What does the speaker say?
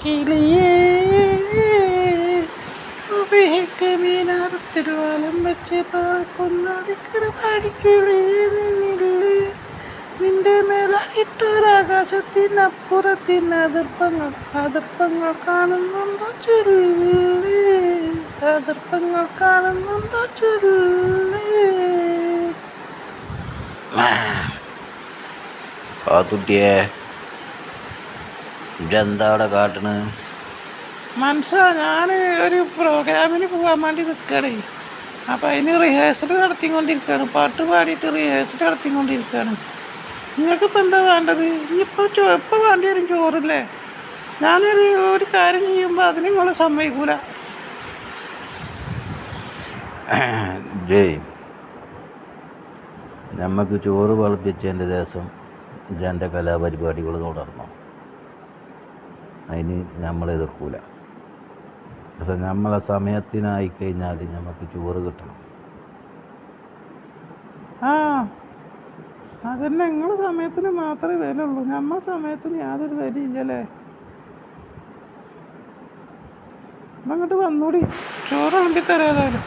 കിളിയേ സുബഹിക്ക് മീനാരത്തിൽ വലം വെച്ച് പറക്കുന്ന പാടിക്കിളിയേ നിന്നില്ലേ നിന്റെ മേലായിട്ടൊരാകാശത്തിനപ്പുറത്തിന് അതിർപ്പങ്ങൾ കാണുന്നുണ്ടോ ചൊല്ലി അതിർപ്പങ്ങൾ കാണുന്നുണ്ടോ ചൊല്ലി പാത്തുട്ടിയെ ഇതെന്താ അവിടെ കാട്ടണ്? മനസ്സാ, ഞാൻ ഒരു പ്രോഗ്രാമിന് പോകാൻ വേണ്ടി നിൽക്കണേ. അപ്പം അതിന് റിഹേഴ്സൽ നടത്തിക്കൊണ്ടിരിക്കുകയാണ്. പാട്ട് പാടിയിട്ട് റിഹേഴ്സൽ നടത്തിക്കൊണ്ടിരിക്കുകയാണ്. നിങ്ങൾക്കിപ്പോൾ എന്താ വേണ്ടത്? ഇനിയിപ്പോൾ എപ്പോൾ വേണ്ടി വരും ചോറില്ലേ? ഒരു കാര്യം ചെയ്യുമ്പോൾ അതിന് നിങ്ങൾ സമ്മതിക്കൂല. ജയ്, നമുക്ക് ചോറ് വളപ്പിച്ചതിൻ്റെ ദിവസം എൻ്റെ കലാപരിപാടികൾ തുടർന്നു. അതിന് നമ്മൾ എതിർക്കൂല. പക്ഷെ നമ്മളെ സമയത്തിനായി കഴിഞ്ഞാൽ നമുക്ക് ചോറ് കിട്ടണം. ആ അതന്നെ, നിങ്ങളുടെ സമയത്തിന് മാത്രമേ വിലയുള്ളൂ. നമ്മളെ സമയത്തിന് യാതൊരു വിലയില്ലല്ലേ. അങ്ങോട്ട് വന്നൂടി, ചോറ് വേണ്ടി തരാതായാലും.